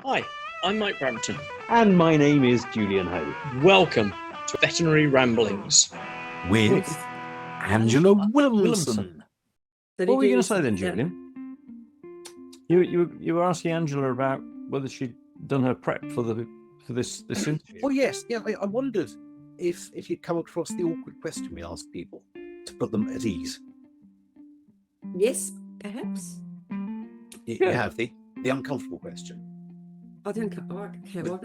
Hi, I'm Mike Brampton. And my name is Julian Hoad. Welcome to Veterinary Ramblings. With Angela Willemsen. What were you going to say then, Julian? You were asking Angela about whether she'd done her prep for this interview. Oh yes, yeah. I wondered if you'd come across the awkward question we ask people to put them at ease. Yes, perhaps. You have the uncomfortable question. I don't know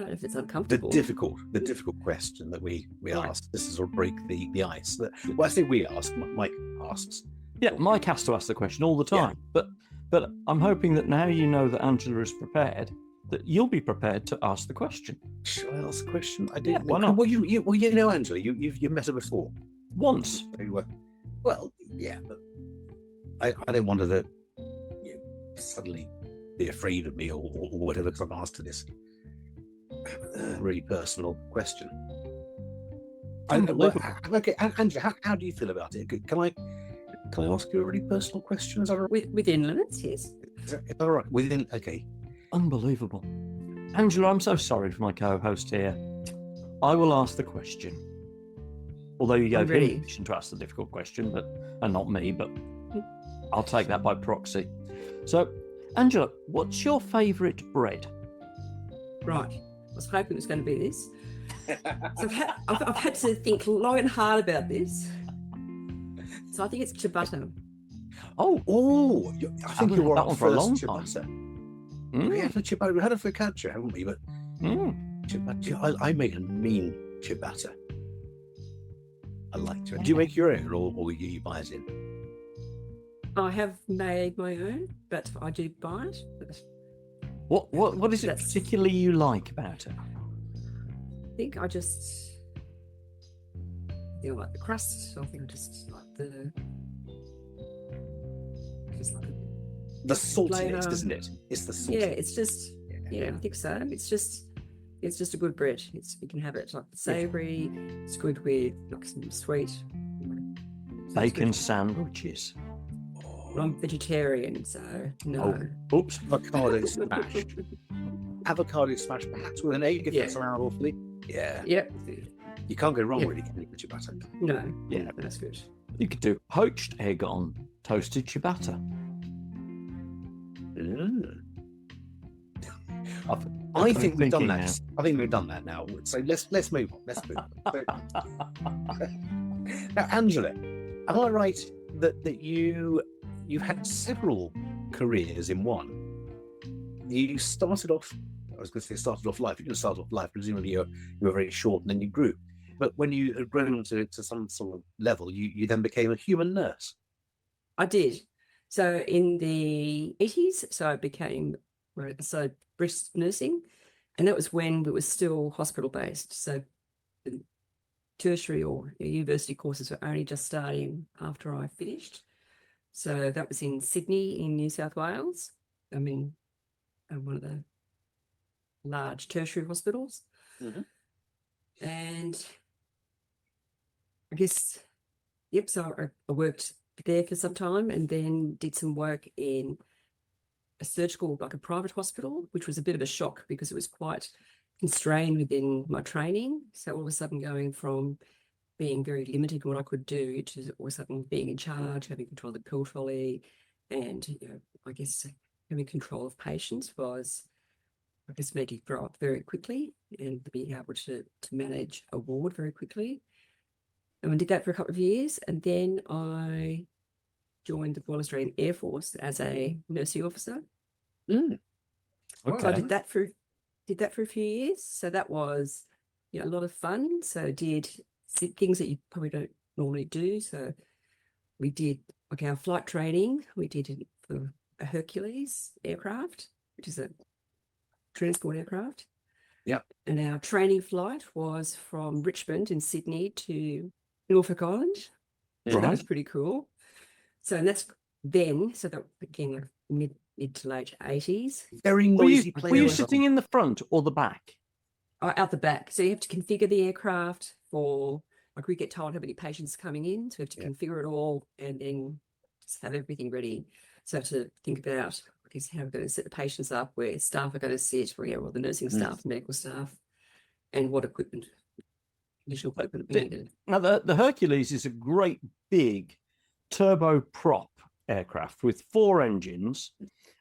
if it's uncomfortable. The difficult question that we ask. This is sort of break the ice. Well, I say we ask. Mike asks. Yeah, Mike has to ask the question all the time. Yeah. But I'm hoping that now you know that Angela is prepared, that you'll be prepared to ask the question. Should I ask the question? I didn't. Yeah, why not? Well, you know Angela. You've met her before. Once. Well, yeah, but I don't want her to suddenly be afraid of me or whatever, because I've asked her this really personal question. Okay, Angela, how do you feel about it? Can I ask you a really personal question? Is that all right? Within limits, yes. Is that all right? Okay. Unbelievable. Angela, I'm so sorry for my co-host here. I will ask the question. Although you gave him permission to ask the difficult question, and not me, but I'll take that by proxy. So, Angela, what's your favourite bread? Right. I was hoping it was going to be this. So I've had to think long and hard about this. So I think it's ciabatta. Oh! I think you were that on one for a long ciabatta. time. We had a ciabatta. We had a focaccia, haven't we? But ciabatta, I make a mean ciabatta. I like to. Do you make your own, or you buy it in? I have made my own, but I do buy it. What is it particularly you like about it? I think I just like the crust. I think I just like the saltiness, isn't it? It's the saltiness. Yeah, it's just I think so. It's just a good bread. You can have it like savoury. It's good with like some sweet bacon sandwiches. Well, I'm vegetarian, so no. Oh, oops. Avocado smash, perhaps with an egg if it's around awfully. Yeah. Yep. You can't go wrong really, can you, with ciabatta? No. Yeah, that's good. You could do poached egg on toasted ciabatta. I think we've done that. I think we've done that now. So let's move on. Let's move on. Now, Angela, am I right that you've had several careers in one? You started off. I was going to say started off life. You didn't start off life. Presumably you were very short and then you grew. But when you had grown to some sort of level, you then became a human nurse. I did. So in the 80s, I became breast nursing, and that was when we were still hospital based. So tertiary or university courses were only just starting after I finished. So that was in Sydney in New South Wales. I mean, one of the large tertiary hospitals. Mm-hmm. And I guess, so I worked there for some time and then did some work in a surgical, like a private hospital, which was a bit of a shock because it was quite constrained within my training. So all of a sudden going from being very limited in what I could do to all of a sudden being in charge, having control of the pill trolley, and I guess having control of patients was, I guess, made you grow up very quickly and being able to manage a ward very quickly. And I did that for a couple of years, and then I joined the Royal Australian Air Force as a nursing officer. Okay. So I did that for a few years. So that was a lot of fun. So did things that you probably don't normally do. So we did our flight training. We did it for a Hercules aircraft, which is a transport aircraft. Yep. And our training flight was from Richmond in Sydney to Norfolk Island. So that was pretty cool. So that's then. So that became mid to late 80s. Very noisy. Were you sitting in the front or the back? Out the back. So you have to configure the aircraft for, like, we get told how many patients are coming in. So we have to configure it all and then just have everything ready. So to think about guess, how we're going to set the patients up, where staff are going to sit, where all the nursing staff, medical staff, and what equipment, additional equipment we needed. Now, the Hercules is a great big turboprop aircraft with 4 engines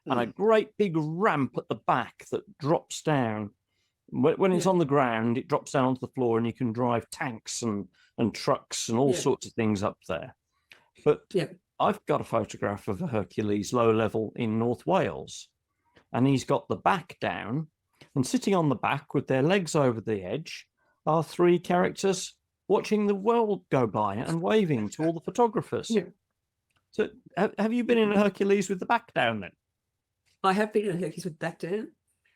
and a great big ramp at the back that drops down. When it's on the ground, it drops down onto the floor, and you can drive tanks and trucks and all sorts of things up there. But I've got a photograph of a Hercules low level in North Wales, and he's got the back down, and sitting on the back with their legs over the edge are 3 characters watching the world go by and waving to all the photographers. Yeah. So have you been in a Hercules with the back down then? I have been in a Hercules with the back down.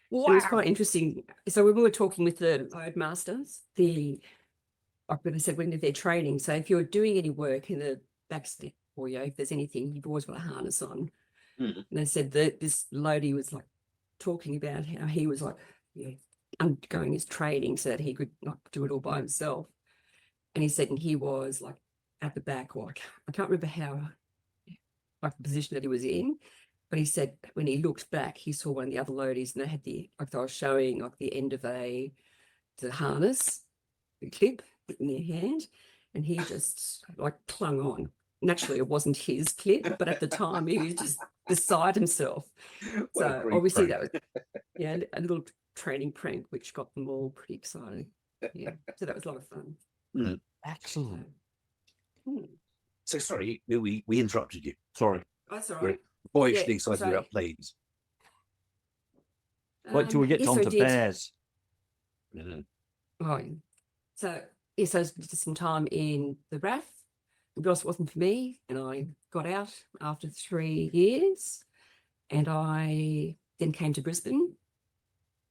Wow. It was quite interesting. So when we were talking with the Hoad masters, I've been said when they're training. So if you're doing any work in the back step, or if there's anything, you've always got a harness on. And they said that this loadie was like talking about how he was like undergoing his training so that he could not do it all by himself. And he said, and he was like at the back, or I can't remember how, like the position that he was in. But he said when he looked back, he saw one of the other loadies, and they had like they were showing like the end of the harness, the clip in their hand, and he just like clung on. Naturally, it wasn't his clip, but at the time he was just beside himself. So obviously that was a little training prank which got them all pretty excited. Yeah, so that was a lot of fun. Excellent. So sorry, we interrupted you. Sorry. That's all right. Boyishly excited about planes. Wait till we get on to bears. Right. So yes, I did some time in the RAF. It wasn't for me, and I got out after 3 years, and I then came to Brisbane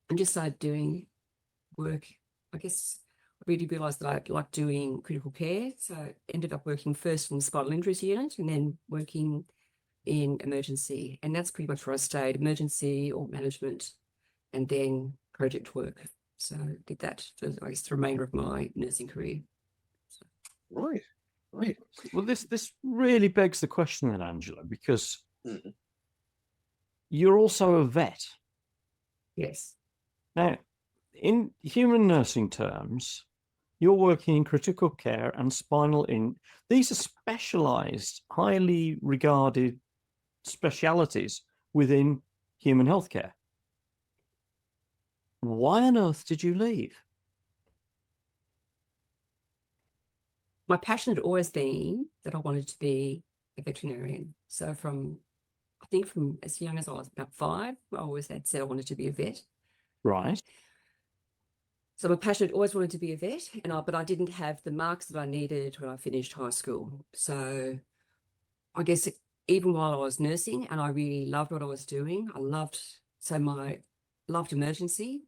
and just started doing work. I guess I really realised that I liked doing critical care, so I ended up working first in the spinal injuries unit and then working in emergency, and that's pretty much where I stayed, emergency or management, and then project work. So I did that for, I guess, the remainder of my nursing career. So. Right. Well, this really begs the question then, Angela, because you're also a vet. Yes. Now, in human nursing terms, you're working in critical care and spinal these are specialised, highly regarded specialities within human healthcare. Why on earth did you leave? My passion had always been that I wanted to be a veterinarian. So I think from as young as I was about 5, I always had said I wanted to be a vet. Right. So my passion had always wanted to be a vet, but I didn't have the marks that I needed when I finished high school. So I guess even while I was nursing, and I really loved what I was doing, I loved emergency,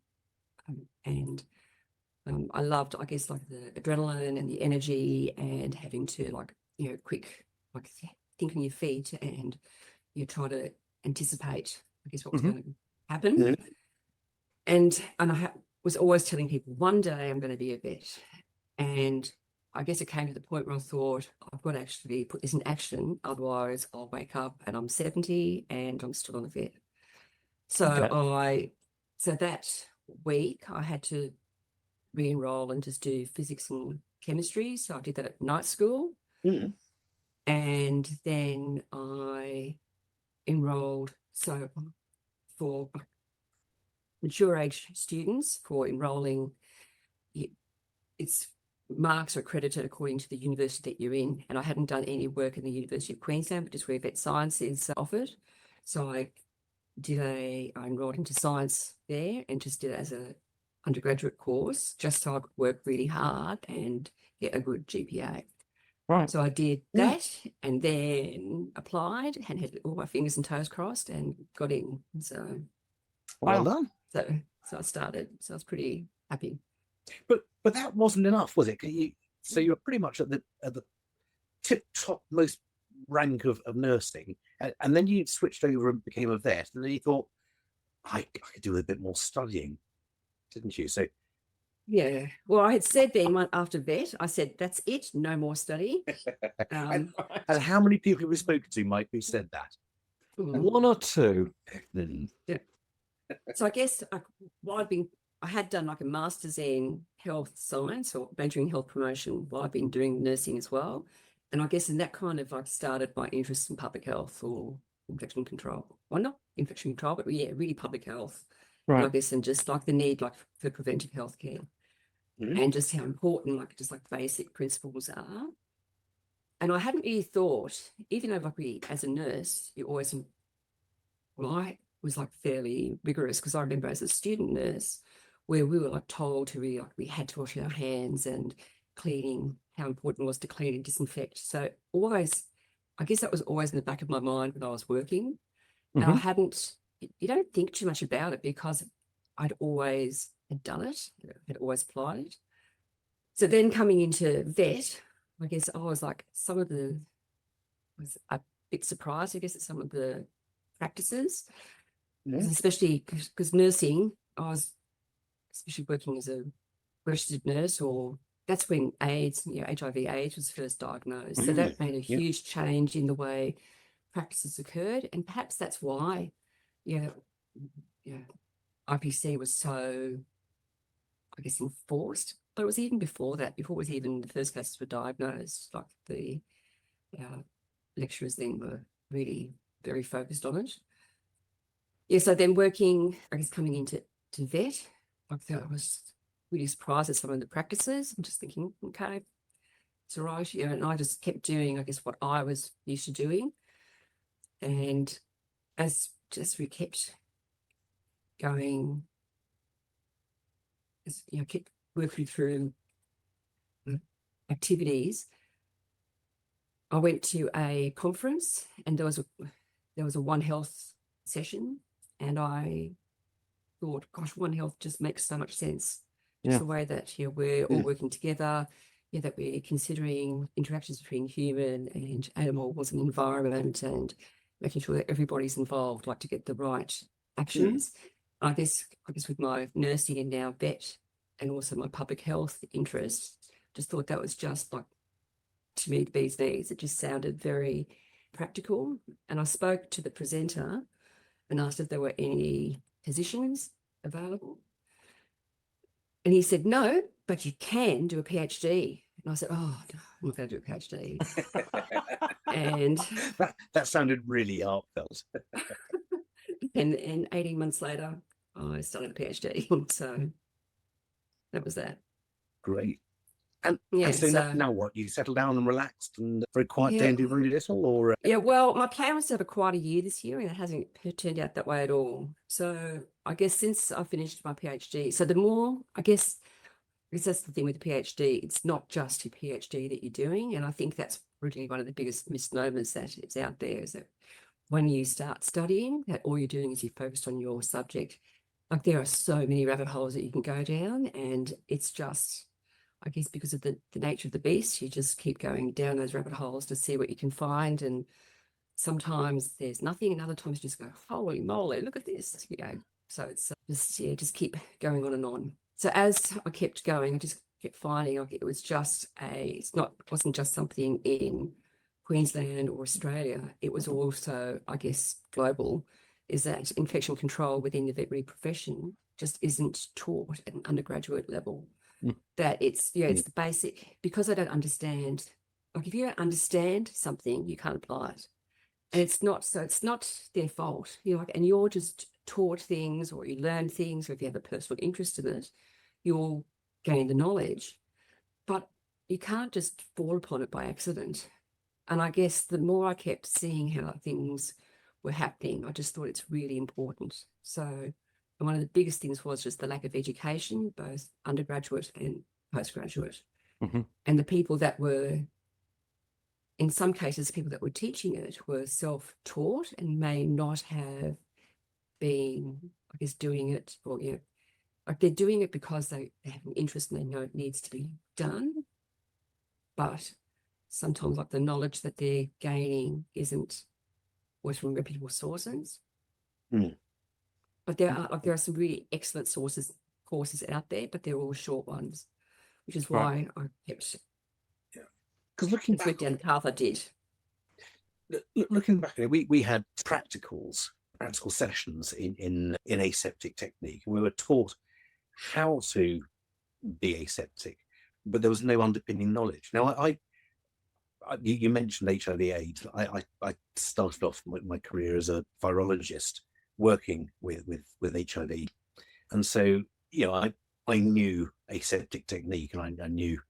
and I loved, I guess, like the adrenaline and the energy and having to quick, think on your feet and try to anticipate, I guess, what was going to happen. Yeah. And I was always telling people, one day I'm going to be a vet. And I guess it came to the point where I thought, I've got to actually put this in action. Otherwise, I'll wake up and I'm 70 and I'm still on a vet. So so that week I had to re-enroll and just do physics and chemistry. So I did that at night school. And then I enrolled, so for mature age students, for enrolling, it's marks are accredited according to the university that you're in. And I hadn't done any work in the University of Queensland, but just where vet science is offered. So I enrolled into science there and just did it as a undergraduate course, just so I could work really hard and get a good GPA. Right. So I did that and then applied and had all my fingers and toes crossed and got in. So well done. So I started. So I was pretty happy. But that wasn't enough, was it? So you were pretty much at the tip top most rank of nursing, and then you switched over and became a vet, and then you thought, I could do a bit more studying, didn't you? So yeah, well, I had said then after vet, I said, that's it, no more study. And how many people have we spoken to, Mike, who said that? One or two. So I guess I had done like a master's in health science or majoring in health promotion while I've been doing nursing as well. And I guess in that kind of like started my interest in public health or infection control. Well, not infection control, but yeah, really public health. And I guess, and just like the need like for preventive healthcare and just how important like just like basic principles are. And I hadn't really thought, even though like as a nurse, you always, well, I was like fairly rigorous because I remember as a student nurse where we were like told to really like we had to wash our hands and cleaning, how important it was to clean and disinfect. So always, I guess that was always in the back of my mind when I was working. And I hadn't, you don't think too much about it because I'd always had done it, had always applied it. So then coming into vet, I guess I was like was a bit surprised, I guess, at some of the practices, especially because nursing, I was especially working as a registered nurse, or that's when AIDS, HIV/AIDS was first diagnosed. So that made a huge change in the way practices occurred, and perhaps that's why, IPC was so, I guess, enforced. But it was even before that, before it was even the first cases were diagnosed, like the lecturers then were really very focused on it. Yeah, so then working, I guess, coming into vet, I was really surprised at some of the practices. I'm just thinking, okay, it's all right. And I just kept doing, I guess, what I was used to doing. And as just we kept going, kept working through activities, I went to a conference and there was a One Health session, and I thought, gosh, One Health just makes so much sense. Just the way that we're all working together, that we're considering interactions between human and animals and environment, and making sure that everybody's involved, like to get the right actions. I guess with my nursing and now vet, and also my public health interests, just thought that was just like, to me, the bee's knees. It just sounded very practical. And I spoke to the presenter and asked if there were any positions available. And he said, no, but you can do a PhD. And I said, oh, no, I'm not going to do a PhD. And that sounded really heartfelt. and 18 months later, I started a PhD. So that was that. Great. And so now what? You settled down and relaxed and very quiet day and do very little, or? Yeah, well, my plan was to have a quite a year this year, and it hasn't turned out that way at all. So I guess since I finished my PhD, so the more, I guess that's the thing with the PhD, it's not just your PhD that you're doing. And I think that's really one of the biggest misnomers that is out there, is that when you start studying, that all you're doing is you're focused on your subject. Like there are so many rabbit holes that you can go down, and it's just, I guess because of the nature of the beast, you just keep going down those rabbit holes to see what you can find. And sometimes there's nothing, and other times you just go, holy moly, look at this. So it's just keep going on and on. So as I kept going, I just kept finding it was just wasn't just something in Queensland or Australia. It was also, I guess, global, is that infection control within the veterinary profession just isn't taught at an undergraduate level. That it's the basic, because I don't understand, like if you don't understand something, you can't apply it. And it's not their fault, and you're just taught things, or you learn things, or if you have a personal interest in it, you'll gain the knowledge, but you can't just fall upon it by accident. And I guess the more I kept seeing how things were happening, I just thought it's really important. So one of the biggest things was just the lack of education, both undergraduate and postgraduate. And the people that were, in some cases, people that were teaching it were self-taught and may not have been, I guess, doing it, or, like they're doing it because they have an interest and they know it needs to be done. But sometimes like the knowledge that they're gaining isn't always from reputable sources. But there are some really excellent courses out there, but they're all short ones, which is why I kept because looking back down the path I did. looking back, we had practical sessions in aseptic technique. We were taught how to be aseptic, but there was no underpinning knowledge. Now, you mentioned HIV/AIDS. I started off my career as a virologist working with HIV, and so I knew aseptic technique, and I knew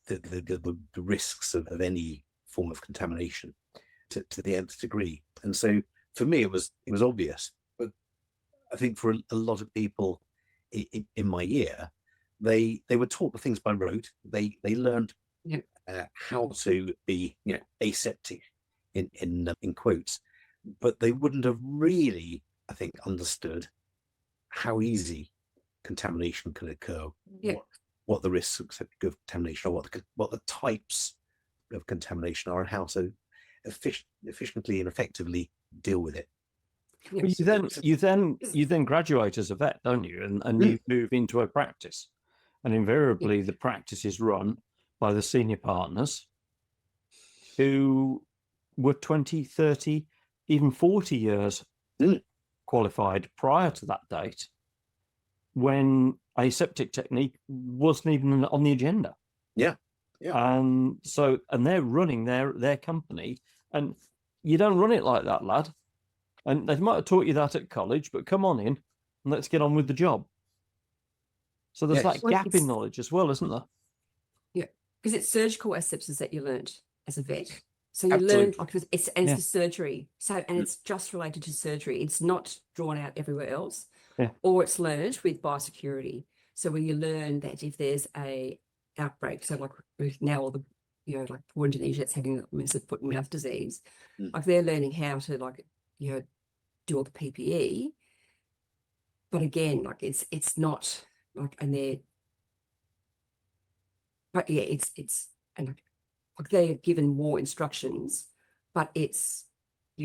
the risks of any form of contamination to the nth degree. And so for me, it was obvious. But I think for a lot of people in my year, they were taught the things by rote. They learned how to be aseptic in quotes, but they wouldn't have really, I think, understood how easy contamination can occur. What the risks of contamination are, what the types of contamination are, and how to efficiently and effectively deal with it. Well, you then graduate as a vet, don't you? And you move into a practice, and invariably the practice is run by the senior partners who were 20, 30, even 40 years qualified prior to that date, when aseptic technique wasn't even on the agenda. Yeah. And they're running their company, and you don't run it like that, lad. And they might have taught you that at college, but come on in and let's get on with the job. So there's that gap in knowledge as well, isn't there? Yeah, because it's surgical asepsis that you learned as a vet. So you learn it's for surgery. So it's just related to surgery. It's not drawn out everywhere else. Yeah. Or it's learned with biosecurity. So when you learn that if there's a outbreak, so like now all the like poor Indonesia, it's having a massive foot and mouth disease. Like they're learning how to do all the PPE. But again, like it's not like, and they're, but yeah, it's and like they're given more instructions, but it's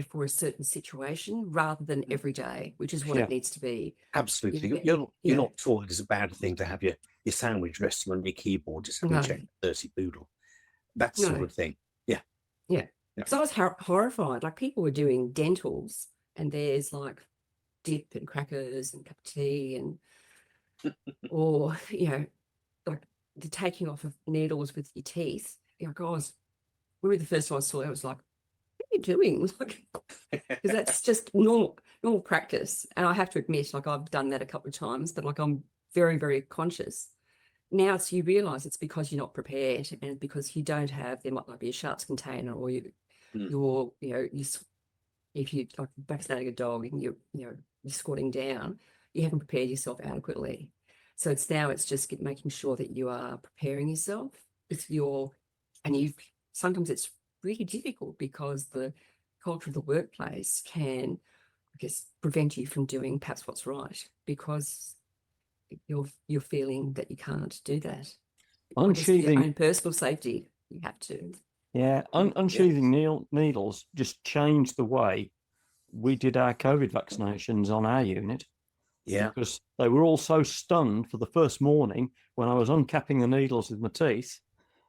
for a certain situation rather than every day, which is what it needs to be. Absolutely. You're not taught it's a bad thing to have your sandwich resting on your keyboard just having checked the dirty poodle. That sort of thing. Yeah. So I was horrified. Like people were doing dentals and there's like dip and crackers and cup of tea and or like the taking off of needles with your teeth. Remember the first time I saw it, I was like, what are you doing? Because that's just normal practice. And I have to admit, like I've done that a couple of times, but like I'm very, very conscious. Now you realise it's because you're not prepared and because you don't have, there might not be a sharps container or if you like vaccinating a dog and you're squatting down, you haven't prepared yourself adequately. So it's just making sure that you are preparing yourself. Sometimes it's really difficult because the culture of the workplace can, I guess, prevent you from doing perhaps what's right because you're feeling that you can't do that. Unsheathing your own personal safety, you have to. Yeah, unsheathing needles just changed the way we did our COVID vaccinations on our unit. Yeah. Because they were all so stunned for the first morning when I was uncapping the needles with my teeth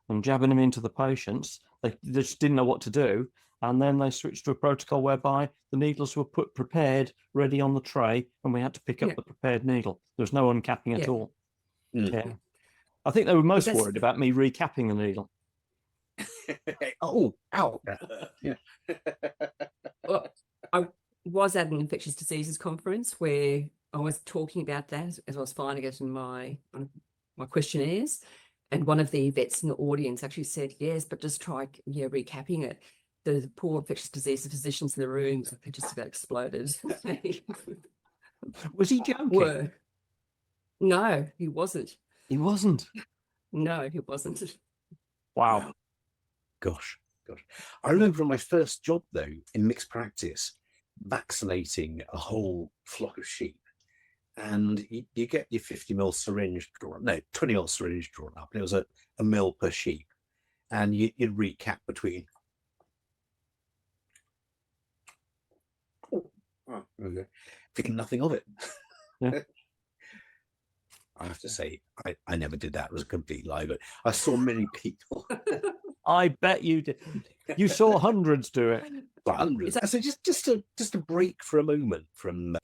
and jabbing them into the patients. They just didn't know what to do. And then they switched to a protocol whereby the needles were prepared, ready on the tray, and we had to pick up the prepared needle. There was no uncapping at all. Yeah. I think they were most worried about me recapping the needle. Oh, ow. Yeah. Well, I was at an infectious diseases conference where I was talking about that as I was finding it in my questionnaires. And one of the vets in the audience actually said, yes, but just try recapping it. The poor infectious disease physicians in the room, they just about exploded. Was he joking? No, he wasn't. He wasn't? No, he wasn't. Wow. Gosh. I remember from my first job, though, in mixed practice, vaccinating a whole flock of sheep. And you get your 50ml syringe drawn, no, 20ml syringe drawn up, and it was a mil per sheep. And you'd recap between. Thinking nothing of it. Yeah. I have to say, I never did that. It was a complete lie, but I saw many people. I bet you did. You saw hundreds do it. Hundreds. So just to break for a moment from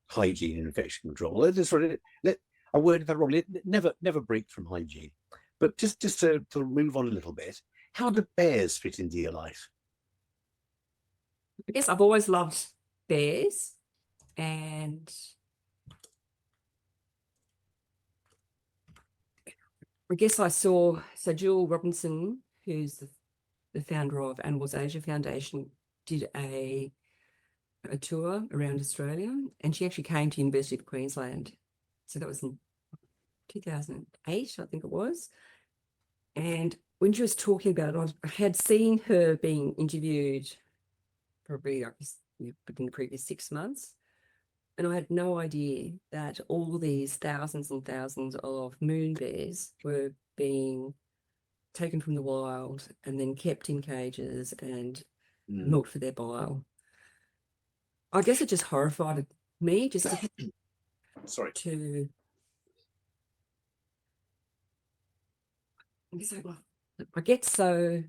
hygiene and infection control. Let's a word if I'm wrong. Never break from hygiene, but just to move on a little bit. How do bears fit into your life? I guess I've always loved bears, and I guess I saw Julian Willemsen, who's the founder of Animals Asia Foundation, did a tour around Australia, and she actually came to University of Queensland. So that was in 2008, I think it was. And when she was talking about it, I had seen her being interviewed probably within the previous 6 months. And I had no idea that all these thousands and thousands of moon bears were being taken from the wild and then kept in cages and milked for their bile. I guess it just horrified me just to I get so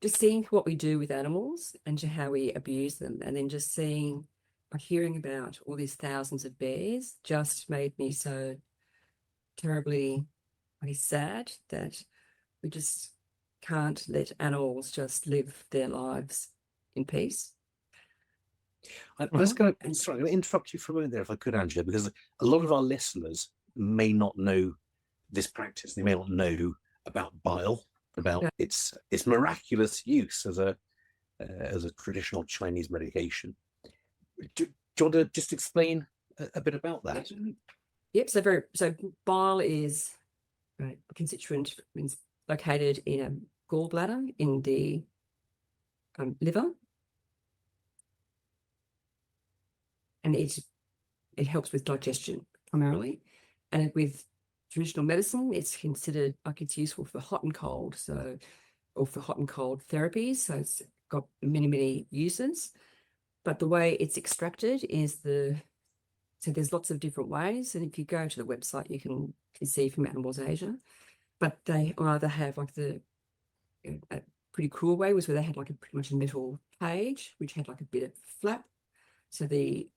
just seeing what we do with animals and how we abuse them, and then just hearing about all these thousands of bears just made me so terribly sad that we just can't let animals just live their lives in peace. I'm going to interrupt you for a moment there, if I could, Angela, because a lot of our listeners may not know this practice. They may not know about bile, about its miraculous use as a traditional Chinese medication. Do you want to just explain a bit about that? Yep. So bile is a constituent located in a gallbladder in the liver, and it helps with digestion primarily. And with traditional medicine, it's considered like it's useful for hot and cold, or for hot and cold therapies. So it's got many uses. But the way it's extracted is so there's lots of different ways. And if you go to the website, you can see from Animals Asia. But they either have like a pretty cruel way was where they had like pretty much a metal cage, which had like a bit of flap. So the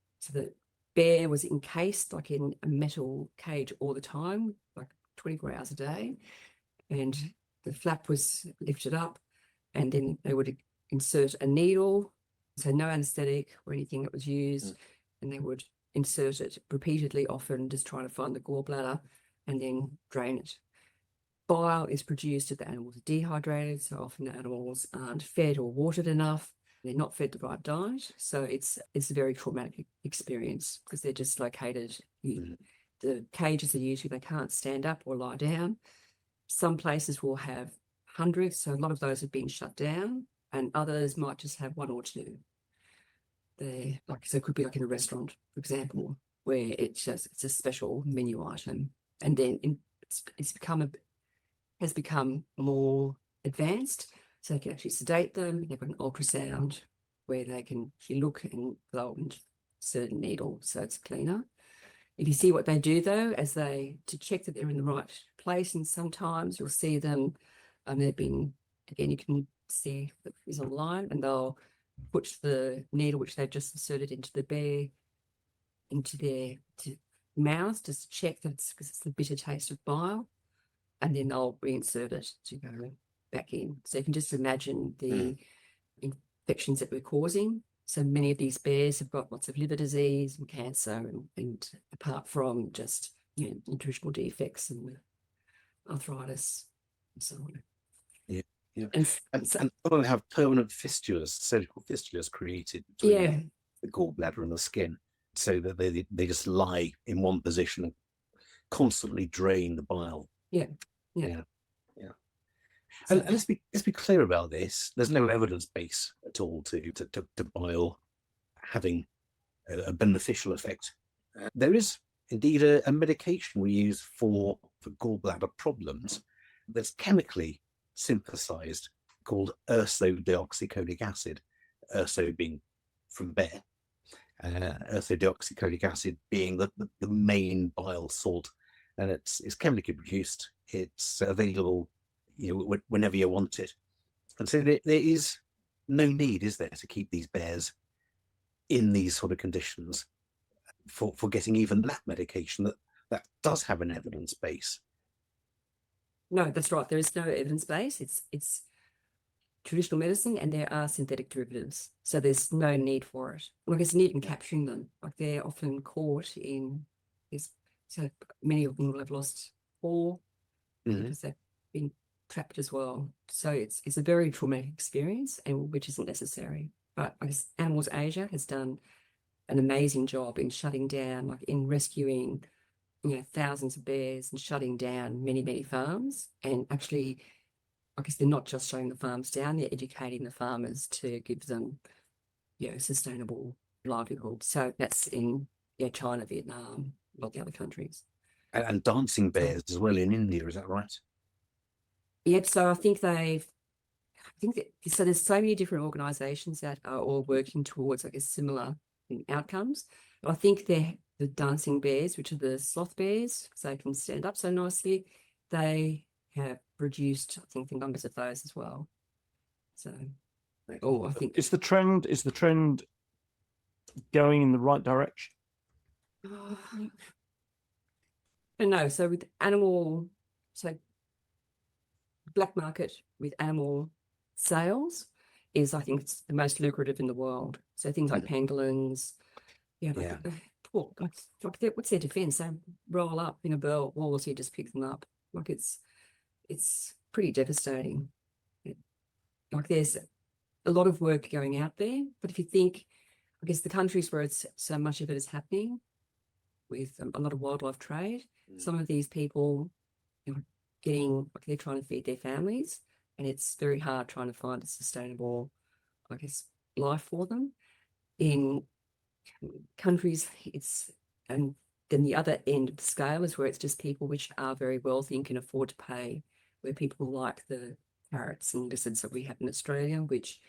bear was encased like in a metal cage all the time, like 24 hours a day. And the flap was lifted up, and then they would insert a needle. So no anaesthetic or anything that was used. And they would insert it repeatedly, often just trying to find the gallbladder and then drain it. Bile is produced if the animals are dehydrated. So often the animals aren't fed or watered enough. They're not fed the right diet. So it's a very traumatic experience because they're just located. The cages are usually, they can't stand up or lie down. Some places will have hundreds. So a lot of those have been shut down, and others might just have one or two. So it could be like in a restaurant, for example, where it's a special menu item. And then has become more advanced. So they can actually sedate them. They've got an ultrasound where they can look and they'll insert a needle so it's cleaner. If you see what they do though, to check that they're in the right place, and sometimes you'll see them, they've been, again, you can see that is online, and they'll put the needle which they've just inserted into the bear into their mouth just to check that because it's the bitter taste of bile, and then they'll reinsert it to go back in. So you can just imagine the infections that we're causing. So many of these bears have got lots of liver disease and cancer, and apart from just nutritional defects and arthritis and so on. Yeah. And they have permanent fistulas, surgical fistulas created between the gallbladder and the skin, so that they just lie in one position and constantly drain the bile. Yeah. And let's be clear about this. There's no evidence base at all to bile having a beneficial effect. There is indeed a medication we use for gallbladder problems that's chemically synthesized, called ursodeoxycholic acid, urso being from bear. Orthodeoxycholic acid being the main bile salt, and it's chemically produced. It's available, whenever you want it, and so there is no need, is there, to keep these bears in these sort of conditions for getting even that medication that does have an evidence base. No, that's right. There is no evidence base. It's traditional medicine, and there are synthetic derivatives, so there's no need for it. Like, there's need in capturing them. Like, they're often caught in this. So many of them will have lost all because they've been trapped as well. So it's a very traumatic experience, and which isn't necessary. But I guess Animals Asia has done an amazing job in shutting down, like in rescuing, thousands of bears and shutting down many farms. And actually, I guess they're not just shutting the farms down, they're educating the farmers to give them, sustainable livelihood. So that's in China, Vietnam, a lot of the other countries. And dancing bears as well in India, is that right? Yep. So I think so there's so many different organisations that are all working towards, I guess, similar outcomes. But I think the dancing bears, which are the sloth bears, because they can stand up so nicely, they have reduced, I think, the numbers of those as well. So, I think is the trend going in the right direction? No. So with black market with animal sales is, I think, it's the most lucrative in the world. So things like pangolins, poor, what's their defense? They roll up in a bell, Wallasey just pick them up. Like, it's pretty devastating. Like, there's a lot of work going out there, but if you think, I guess, the countries where it's so much of it is happening with a lot of wildlife trade, some of these people, they're trying to feed their families, and it's very hard trying to find a sustainable, I guess, life for them. In countries, and then the other end of the scale is where it's just people which are very wealthy and can afford to pay, where people like the parrots and lizards that we have in Australia, which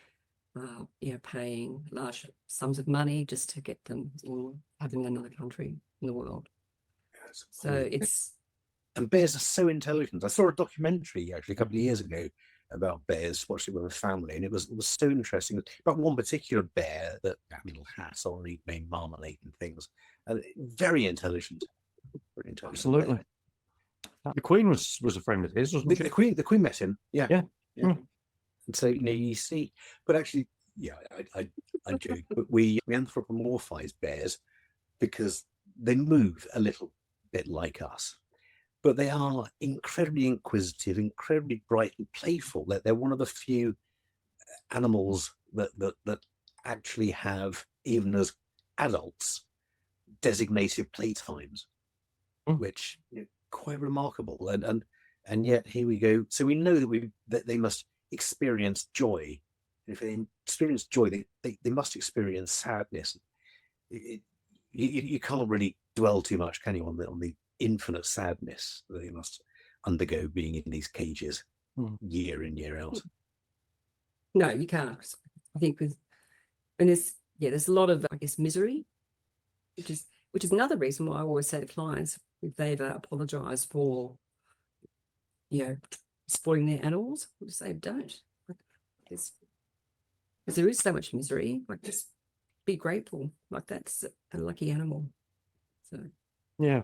are, paying large sums of money just to get them in having another country in the world. Yes, so and bears are so intelligent. I saw a documentary actually a couple of years ago about bears, watched it with a family, and it was so interesting about one particular bear that had a little hat on, he made marmalade and things. Very intelligent. Very intelligent. Absolutely. The Queen was a friend of his, wasn't she? The Queen met him. Yeah. Mm. And so, you see, but actually, I joke, but we anthropomorphize bears because they move a little bit like us, but they are incredibly inquisitive, incredibly bright and playful. They're one of the few animals that actually have, even as adults, designated playtimes, which quite remarkable. And yet here we go. So we know that they must experience joy. And if they experience joy, they must experience sadness. You can't really dwell too much, can you, on the infinite sadness that they must undergo being in these cages year in, year out. No, you can't. I think there's a lot of, I guess, misery, which is another reason why I always say to clients, if they've apologised for, spoiling their animals, we'll just say don't. Because there is so much misery. Like, just be grateful. Like, that's a lucky animal. So yeah,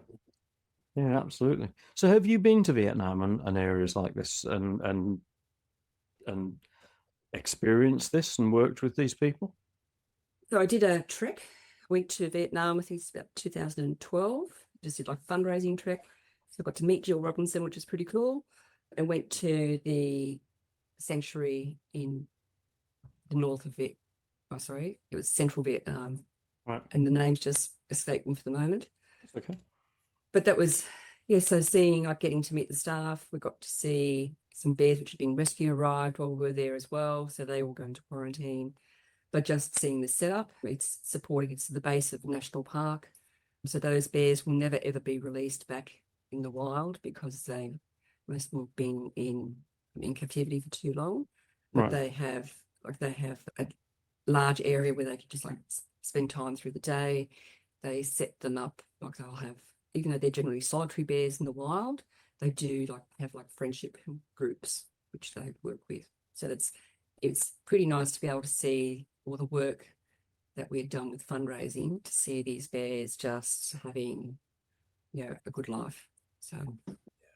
absolutely. So have you been to Vietnam and areas like this and experienced this and worked with these people? So I did a trek. Went to Vietnam, I think it's about 2012. Just did like a fundraising trek. So I got to meet Jill Robinson, which was pretty cool, and went to the sanctuary in the north of it was central Vietnam. Right. And the name's just escaped me for the moment. Okay. But that was, so getting to meet the staff. We got to see some bears which had been rescued arrived while we were there as well. So they all go into quarantine. But just seeing the setup, it's the base of the national park. So those bears will never ever be released back in the wild because most of them have been in captivity for too long. But Right. they have a large area where they can just spend time through the day. They set them up, like they'll have, even though they're generally solitary bears in the wild, they do have friendship groups which they work with. So it's pretty nice to be able to see all the work that we've done with fundraising, to see these bears just having, a good life. So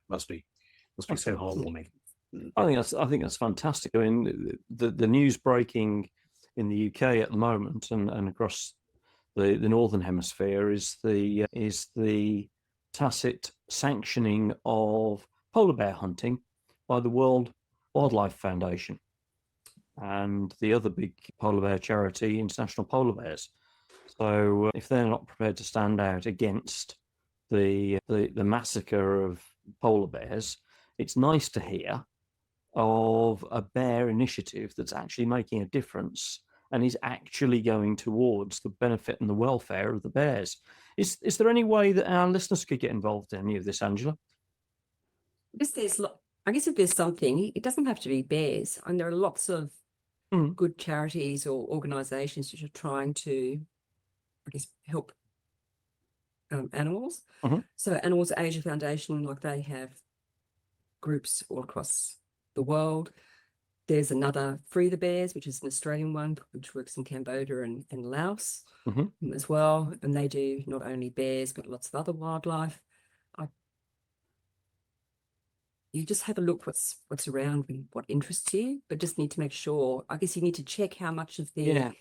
must be so heartwarming. I think that's fantastic. I mean, the news breaking in the UK at the moment and across the northern hemisphere is the tacit sanctioning of polar bear hunting by the World Wildlife Foundation and the other big polar bear charity, International Polar Bears. So if they're not prepared to stand out against the massacre of polar bears, it's nice to hear of a bear initiative that's actually making a difference and is actually going towards the benefit and the welfare of the bears. Is there any way that our listeners could get involved in any of this, Angela? I guess if there's something, it doesn't have to be bears. And there are lots of good charities or organisations which are trying to, help animals. So Animals Asia Foundation, they have groups all across the world. There's another Free the Bears, which is an Australian one, which works in Cambodia and Laos as well. And they do not only bears, but lots of other wildlife. You just have a look what's around and what interests you, but just need to make sure, I guess you need to check how much of the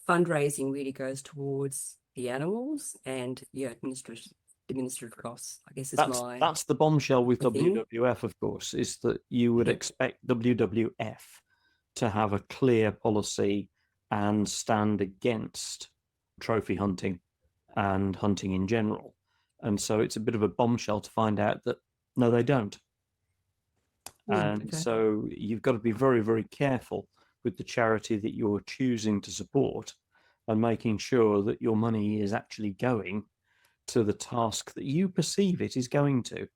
fundraising really goes towards the animals and administrative costs, I guess that's the bombshell with thing. WWF, of course, is that you would expect WWF to have a clear policy and stand against trophy hunting and hunting in general. And so it's a bit of a bombshell to find out that no, they don't. So you've got to be very, very careful with the charity that you're choosing to support and making sure that your money is actually going to the task that you perceive it is going to.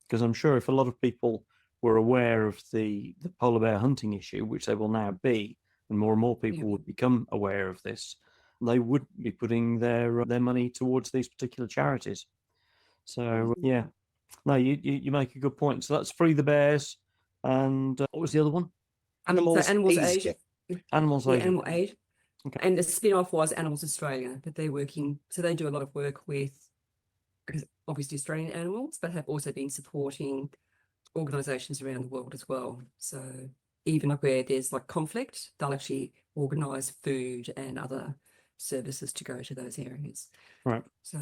Because I'm sure if a lot of people were aware of the polar bear hunting issue, which they will now be, and more people would become aware of this, they would be putting their money towards these particular charities. So, no, you make a good point. So that's Free the Bears. And what was the other one? Animals Asia. Animals Asia. Animal Aid. Okay. And the spin-off was Animals Australia, but they're working, so they do a lot of work with obviously Australian animals, but have also been supporting organisations around the world as well. So even where there's conflict, they'll actually organise food and other services to go to those areas. Right. So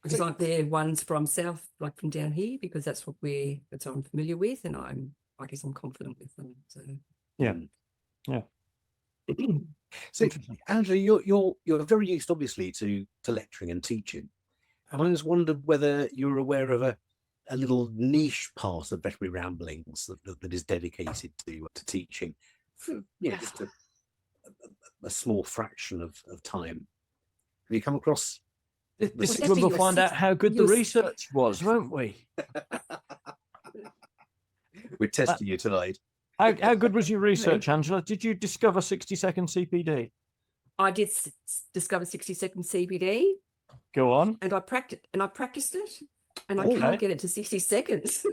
it's they're ones from south, from down here, because that's that's what I'm familiar with, and I guess I'm confident with them. So yeah. So, Angela, you're very used, obviously, to lecturing and teaching. And I just wondered whether you're aware of a little niche part of Veterinary Ramblings that is dedicated to teaching, just a small fraction of time. Have you come across? This is when we'll find out how good the research was, won't we? We're testing you tonight. How good was your research, Angela? Did you discover 60-second CPD? I did discover 60-second CPD. Go on. And I practiced it, and I can't get it to 60 seconds.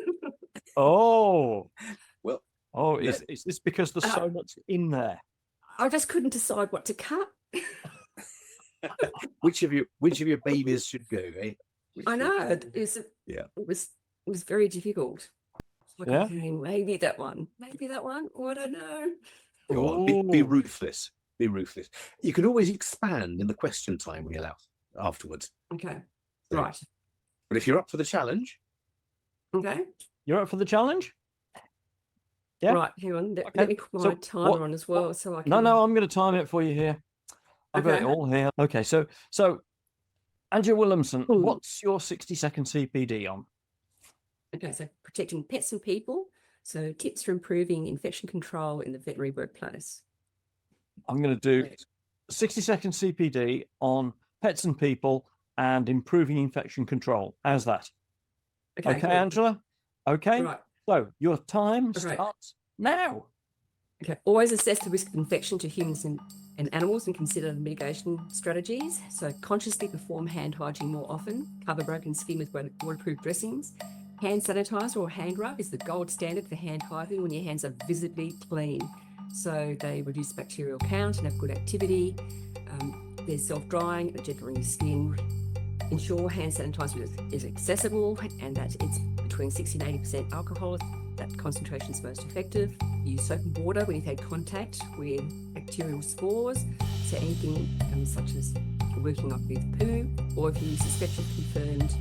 Oh. Well. Oh, is this because there's so much in there? I just couldn't decide what to cut. Which of your babies should go, eh? I know. It was very difficult. Okay, maybe that one, or I don't know. Go on, be ruthless. Be ruthless. You can always expand in the question time we allow afterwards. Okay. Right. But if you're up for the challenge. Okay. You're up for the challenge? Yeah. Right, hang on. Let me put my timer on as well, so I can... No, I'm going to time it for you here. I've got it all here. Okay, so Angela Willemsen, what's your 60-second CPD on? Okay, so protecting pets and people. So tips for improving infection control in the veterinary workplace. I'm going to do 60-second CPD on pets and people and improving infection control. How's that? Okay, Angela? Okay. Right. So your time starts now. Okay, always assess the risk of infection to humans and animals and consider the mitigation strategies. So consciously perform hand hygiene more often, cover broken skin with waterproof dressings. Hand sanitizer or hand rub is the gold standard for hand hygiene when your hands are visibly clean. So they reduce bacterial count and have good activity. They're self-drying, they're gentle on your skin. Ensure hand sanitizer is accessible and that it's between 60 and 80% alcohol. That concentration is most effective. Use soap and water when you've had contact with bacterial spores. So anything such as working up with poo, or if you suspect you've confirmed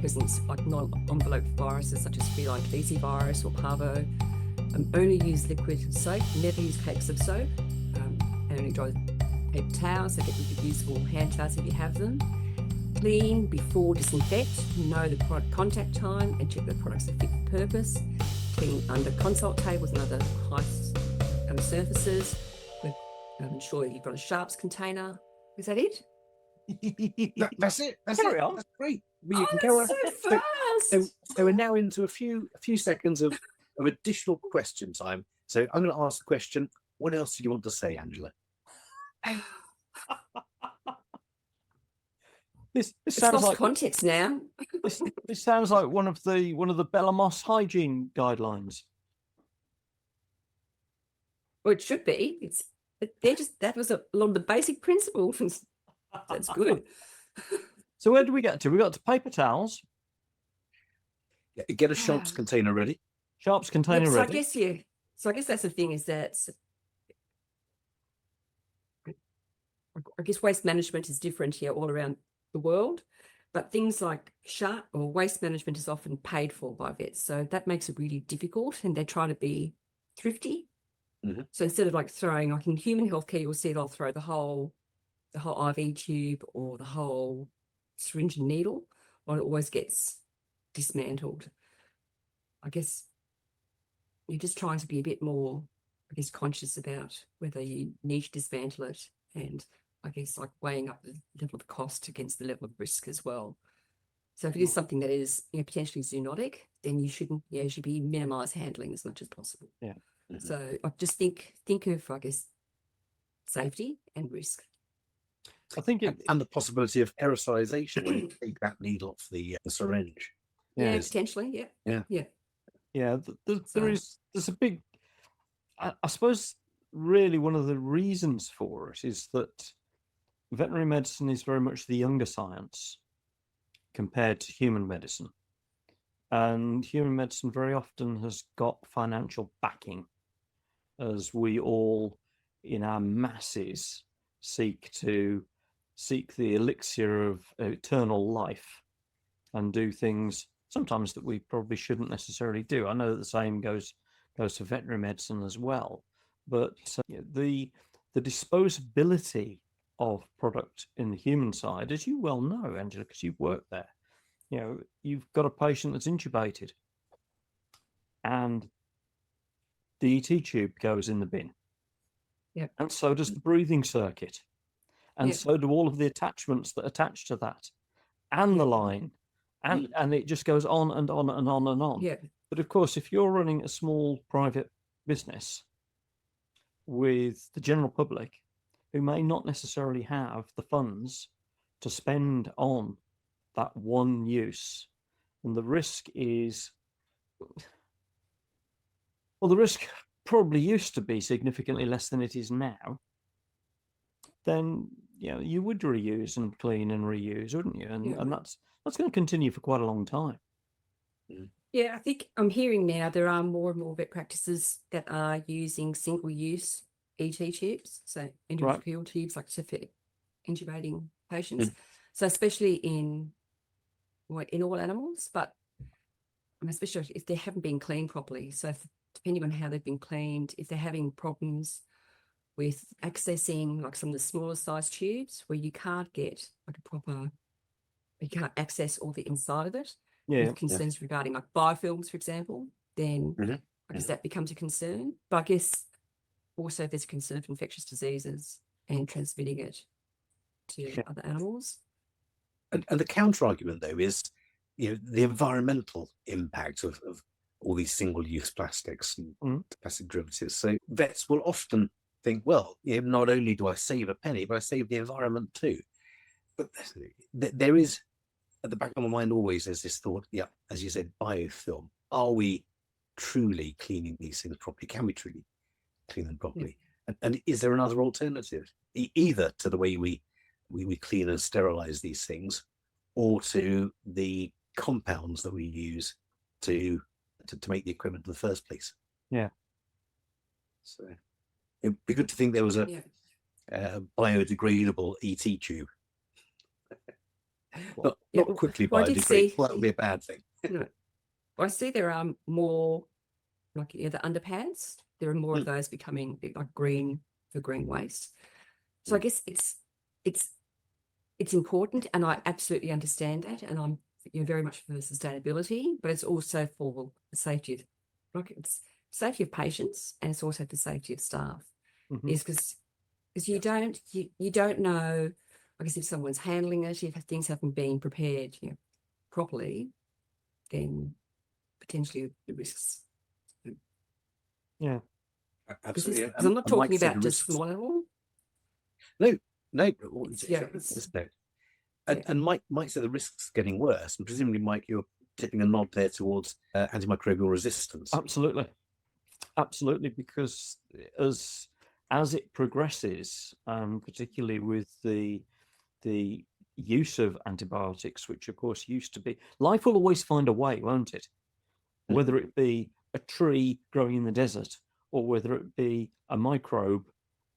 presence like non-enveloped viruses such as feline virus or parvo. Only use liquid soap, never use cakes of soap, and only dry paper towels, so get reusable hand towels if you have them. Clean before disinfect, know the product contact time and check the products are fit for purpose. Clean under consult tables and other high surfaces. Ensure you've got a sharps container. Is that it? That's it. That's Carry it. on. That's great. You can go on. So fast. So we're now into a few seconds of additional question time. So I'm going to ask the question. What else do you want to say, Angela? This It's sounds lost like context now. this sounds like one of the Belamos hygiene guidelines. Or it should be. That was a lot of the basic principles. That's good. So where do we get to? We got to paper towels, Get a sharps container ready. sharps container So ready. I guess that's the thing is that I guess waste management is different here all around the world, but things like sharp or waste management is often paid for by vets. So that makes it really difficult, and they try to be thrifty. Mhm. So instead of like throwing, like in human healthcare, you'll see they'll throw the whole IV tube or the whole syringe and needle, or it always gets dismantled. I guess you're just trying to be a bit more, I guess, conscious about whether you need to dismantle it, and I guess like weighing up the level of cost against the level of risk as well. So if it is something that is potentially zoonotic, then you should be minimise handling as much as possible. Yeah. Mhm. So I just think of, I guess, safety and risk. I think it, And the possibility of aerosolization when you take that needle off the syringe. Yeah, Yes. potentially. there's a big. I suppose really one of the reasons for it is that veterinary medicine is very much the younger science compared to human medicine, and human medicine very often has got financial backing, as we all, in our masses, seek the elixir of eternal life and do things sometimes that we probably shouldn't necessarily do. I know that the same goes to veterinary medicine as well, but the disposability of product in the human side, as you well know, Angela, because you've worked there, you've got a patient that's intubated and the ET tube goes in the bin. Yeah. And so does the breathing circuit. And so do all of the attachments that attach to that, and the line, and it just goes on and on and on and on. Yeah. But of course, if you're running a small private business with the general public who may not necessarily have the funds to spend on that one use, and the risk is, well, the risk probably used to be significantly less than it is now, then you would reuse and clean and reuse, wouldn't you? And that's going to continue for quite a long time. Yeah, I think I'm hearing now there are more and more vet practices that are using single-use ET tubes, so endotracheal tubes, like for intubating patients. So especially in all animals, but especially if they haven't been cleaned properly. So depending on how they've been cleaned, if they're having problems with accessing like some of the smaller size tubes where you can't get like you can't access all the inside of it, with concerns regarding like biofilms, for example, then I guess that becomes a concern. But I guess also there's a concern for infectious diseases and transmitting it to other animals. And the counter argument, though, is the environmental impact of all these single-use plastics and Mm. plastic derivatives. So vets will often think, well, not only do I save a penny, but I save the environment too. But there is, at the back of my mind always, there's this thought, as you said, biofilm. Are we truly cleaning these things properly? Can we truly clean them properly? And is there another alternative, either to the way we clean and sterilize these things, or to the compounds that we use to make the equipment in the first place? Yeah. So it'd be good to think there was a biodegradable ET tube. Not quickly biodegradable. That would be a bad thing. No. I see there are more, like the underpads. There are more of those becoming like green for green waste. So I guess it's important, and I absolutely understand that, and I'm very much for sustainability, but it's also for the safety of, like, it's safety of patients, and it's also for safety of staff. Is because you don't know, I guess, if someone's handling it, if things haven't been prepared properly, then potentially the risks. Yeah, absolutely. Because I'm not talking about just small animal. No. And Mike said the risks getting worse, and presumably, Mike, you're tipping a nod there towards antimicrobial resistance. Absolutely, because as it progresses, particularly with the use of antibiotics, which of course used to be, life will always find a way, won't it? Whether it be a tree growing in the desert, or whether it be a microbe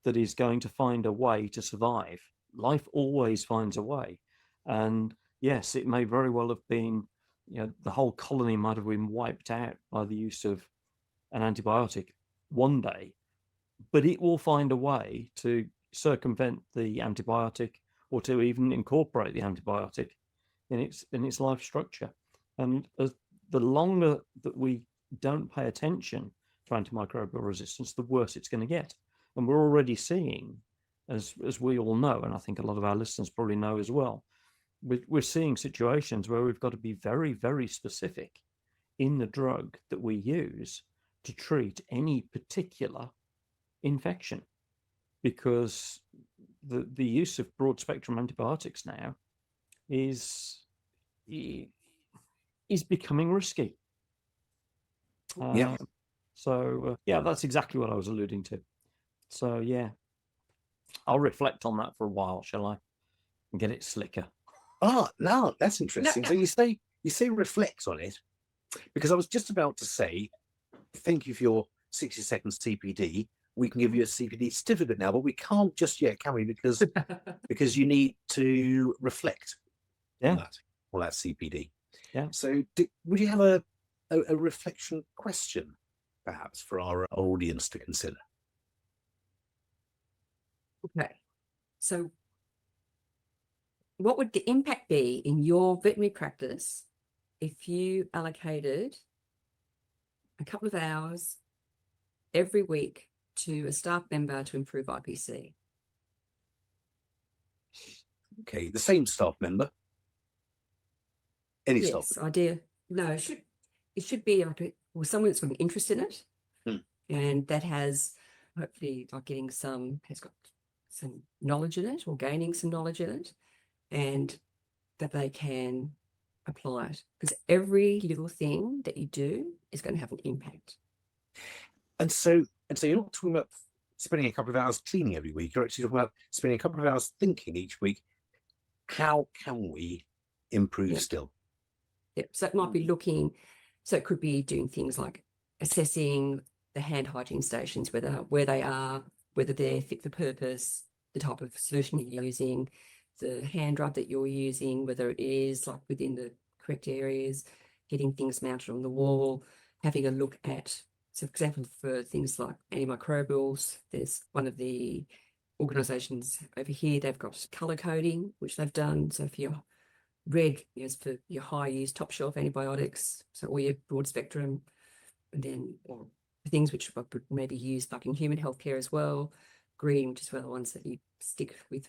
that is going to find a way to survive, life always finds a way. And yes, it may very well have been, the whole colony might have been wiped out by the use of an antibiotic one day, but it will find a way to circumvent the antibiotic, or to even incorporate the antibiotic in its life structure. And the longer that we don't pay attention to antimicrobial resistance, the worse it's going to get. And we're already seeing, as we all know, and I think a lot of our listeners probably know as well, we're seeing situations where we've got to be very, very specific in the drug that we use to treat any particular infection, because the use of broad spectrum antibiotics now is becoming risky. So that's exactly what I was alluding to. So I'll reflect on that for a while, shall I? And get it slicker. No, that's interesting. So you say reflect on it, because I was just about to say, thank you for your 60 seconds CPD. We can give you a CPD certificate now, but we can't just yet, can we? Because you need to reflect on that CPD. Yeah. So would you have a reflection question, perhaps, for our audience to consider? Okay. So what would the impact be in your veterinary practice if you allocated a couple of hours every week to a staff member to improve IPC? Okay, the same staff member? Any staff? Yes, idea. No, it should be like someone that's got an interest in it, and that has hopefully has got some knowledge in it, or gaining some knowledge in it, and that they can apply it, because every little thing that you do is going to have an impact. And so you're not talking about spending a couple of hours cleaning every week. You're actually talking about spending a couple of hours thinking each week, how can we improve still? Yep. So it might be so it could be doing things like assessing the hand hygiene stations, where they are, whether they're fit for purpose, the type of solution you're using, the hand rub that you're using, whether it is like within the correct areas, getting things mounted on the wall, having a look at, so for example, for things like antimicrobials, there's one of the organisations over here, they've got colour coding, which they've done. So if you're red is for your high use top shelf antibiotics, so all your broad spectrum, and then or things which would maybe used like in human healthcare as well. Green, which is one of the ones that you stick with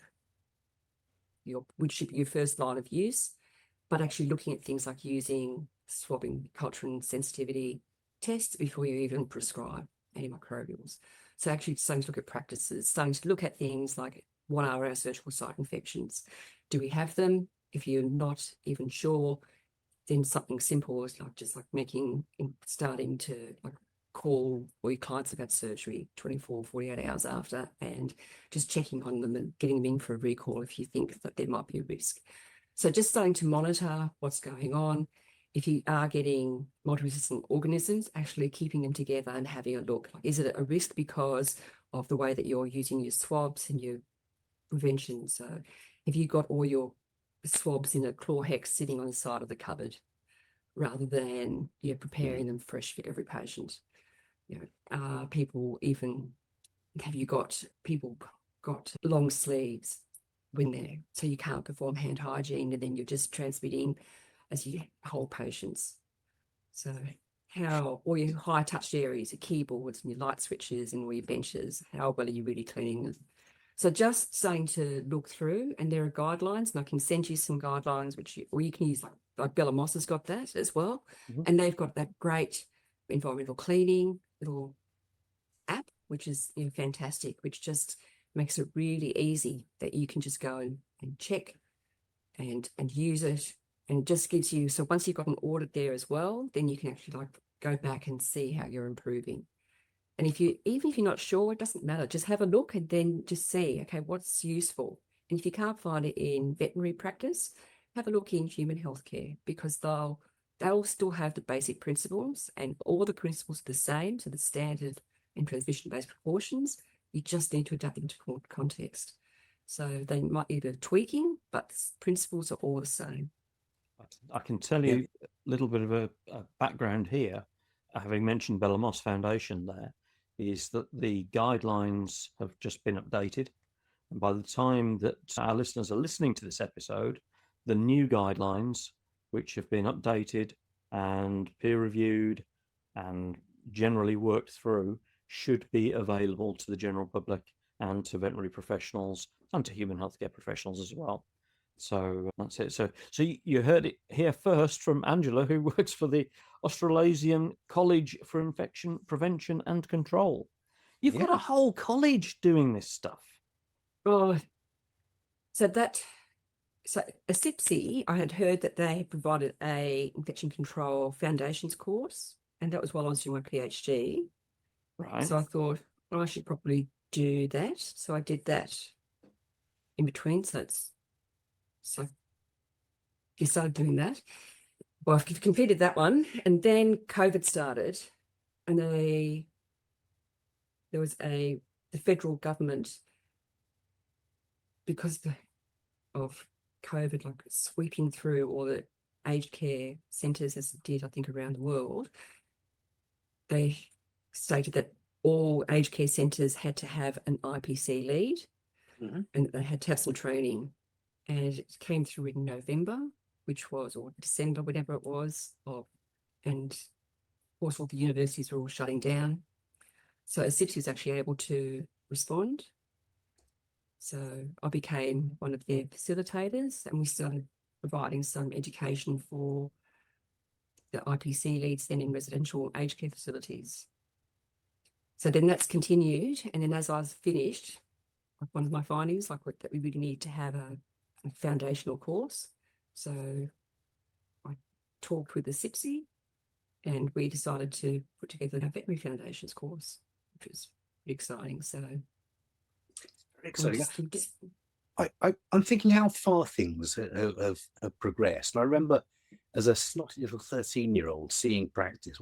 which should be your first line of use, but actually looking at things like using swabbing culture and sensitivity, tests before you even prescribe antimicrobials. So actually starting to look at practices, starting to look at things like, what are our surgical site infections? Do we have them? If you're not even sure, then something simple is like just like starting to like call all your clients have had surgery 24, 48 hours after, and just checking on them and getting them in for a recall if you think that there might be a risk. So just starting to monitor what's going on. If you are getting multi-resistant organisms, actually keeping them together and having a look. Like, is it a risk because of the way that you're using your swabs and your prevention? So if you got all your swabs in a claw hex sitting on the side of the cupboard, rather than preparing them fresh for every patient, people even people got long sleeves when they're, so you can't perform hand hygiene, and then you're just transmitting as you hold patients. So how all your high touched areas, your keyboards and your light switches and all your benches, how well are you really cleaning them? So just starting to look through, and there are guidelines, and I can send you some guidelines, or you can use like Bellamos has got that as well. And they've got that great environmental cleaning little app, which is fantastic, which just makes it really easy that you can just go and check and use it. And it just gives you, so once you've got an audit there as well, then you can actually like go back and see how you're improving. And even if you're not sure, it doesn't matter. Just have a look and then just see, okay, what's useful. And if you can't find it in veterinary practice, have a look in human healthcare, because they'll still have the basic principles, and all the principles are the same, so the standard and transmission-based precautions. You just need to adapt them to context. So they might need a tweaking, but the principles are all the same. I can tell you a little bit of a background here, having mentioned Bellamos Foundation there, is that the guidelines have just been updated. And by the time that our listeners are listening to this episode, the new guidelines, which have been updated and peer-reviewed and generally worked through, should be available to the general public and to veterinary professionals and to human healthcare professionals as well. So that's it. So you heard it here first from Angela, who works for the Australasian College for Infection Prevention and Control. You've got a whole college doing this stuff. Oh, so ASIPSI, I had heard that they provided a infection control foundations course, and that was while I was doing my PhD. Right. So I thought, I should probably do that. So I did that in between. So you started doing that. Well, I've completed that one, and then COVID started, and there was the federal government, because of COVID, like sweeping through all the aged care centres as it did, I think, around the world. They stated that all aged care centres had to have an IPC lead, and that they had to have some training. And it came through in November, or December, whatever it was. And of course, all the universities were all shutting down. So ASIPSI was actually able to respond. So I became one of their facilitators, and we started providing some education for the IPC leads then in residential aged care facilities. So then that's continued. And then as I was finished, one of my findings, that we really need to have a foundational course. So I talked with the ASIPSI, and we decided to put together a veterinary foundations course, which was pretty exciting. So I'm thinking how far things have progressed. And I remember as a snotty little 13-year-old seeing practice,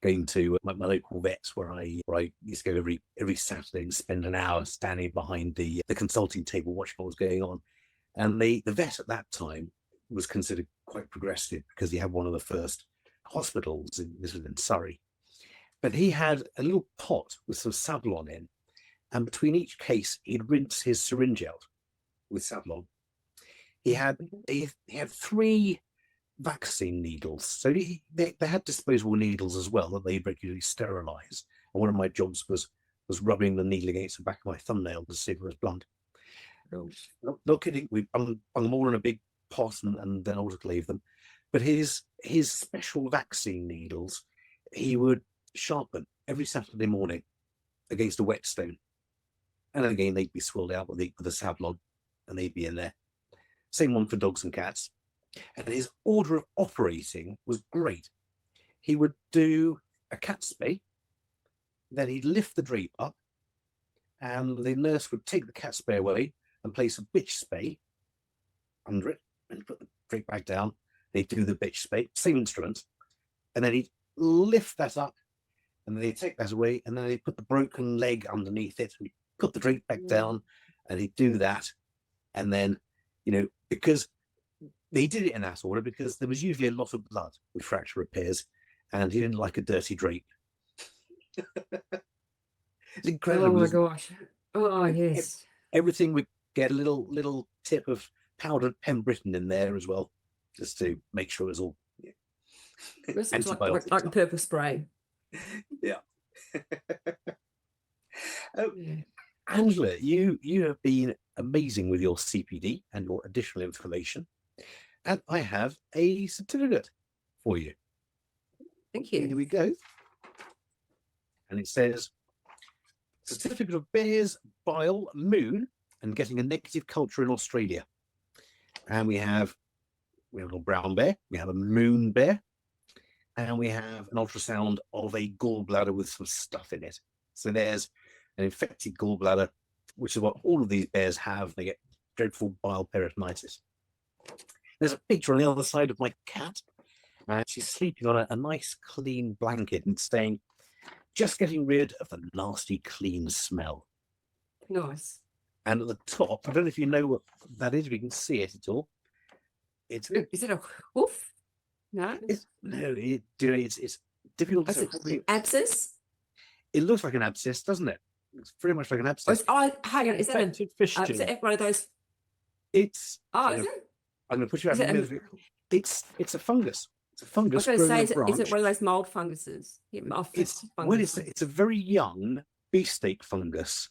going to my local vets where I used to go every Saturday and spend an hour standing behind the consulting table watching what was going on. And the vet at that time was considered quite progressive because he had one of the first hospitals, this was in Surrey. But he had a little pot with some Savlon in, and between each case, he'd rinse his syringe out with Savlon. He had 3 vaccine needles. So they had disposable needles as well that they regularly sterilise. And one of my jobs was rubbing the needle against the back of my thumbnail to see if it was blunt. Not kidding. We hung them all in a big pot and then autoclave them. But his special vaccine needles, he would sharpen every Saturday morning against a whetstone. And then again, they'd be swirled out with a sablon, and they'd be in there. Same one for dogs and cats. And his order of operating was great. He would do a cat spay, then he'd lift the drape up, and the nurse would take the cat spay away and place a bitch spay under it, and put the drape back down. They'd do the bitch spay, same instrument, and then he'd lift that up, and then they'd take that away, and then they'd put the broken leg underneath it, and he'd put the drape back down, and he'd do that. And then, because they did it in that order, because there was usually a lot of blood with fracture repairs, and he didn't like a dirty drape. It's incredible. Oh my gosh. Oh yes. Everything would get a little tip of powdered Pembriton in there as well, just to make sure it's all It's like antibiotic. a purple spray. Yeah. Angela, you have been amazing with your CPD and your additional information, and I have a certificate for you. Thank Here you. we go. And it says, Certificate of Bears, Bile, Moon, and Getting a Negative Culture in Australia. And we have a little brown bear, we have a moon bear, and we have an ultrasound of a gallbladder with some stuff in it. So there's an infected gallbladder, which is what all of these bears have. They get dreadful bile peritonitis. There's a picture on the other side of my cat, and she's sleeping on a nice clean blanket and staying, just getting rid of the nasty clean smell. Nice. And at the top, I don't know if you know what that is, if you can see it at all. It's Is it a hoof? No. it's difficult to Is say. it abscess? It looks like an abscess, doesn't it? It's very much like an Oh, abscess. hang on. Is that Infected fish is tube. it one of those? It's Oh, is it? I'm going to put you out Is in the it middle of it. It's a fungus. It's a I fungus. was going to growing say, on a is it branch. one of those mold funguses? Yeah, It's a very young beefsteak fungus,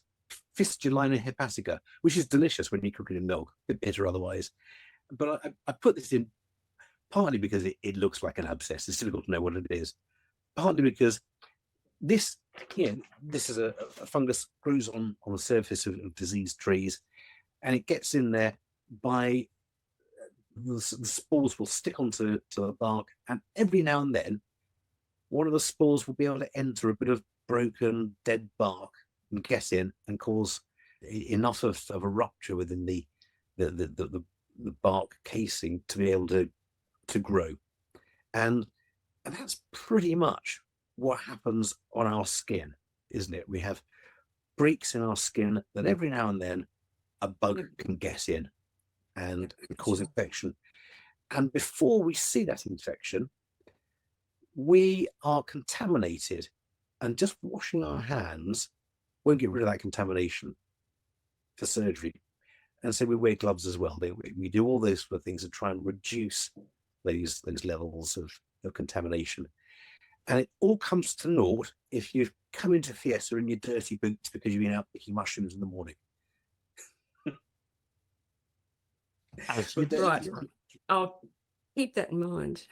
Fistulina hepatica, which is delicious when you cook it in milk, a bit bitter otherwise. But I put this in partly because it looks like an abscess. It's difficult to know what it is. Partly because this is a fungus, grows on the surface of diseased trees, and it gets in there by the spores will stick onto the bark, and every now and then one of the spores will be able to enter a bit of broken dead bark and get in and cause enough of a rupture within the bark casing to be able to grow. And that's pretty much what happens on our skin, isn't it? We have breaks in our skin that every now and then a bug can get in and cause infection. And before we see that infection, we are contaminated, and just washing our hands won't get rid of that contamination for surgery. And so we wear gloves as well. We do all those sort of things to try and reduce those levels of contamination. And it all comes to naught if you come into theatre in your dirty boots because you've been out picking mushrooms in the morning. Right. I'll keep that in mind.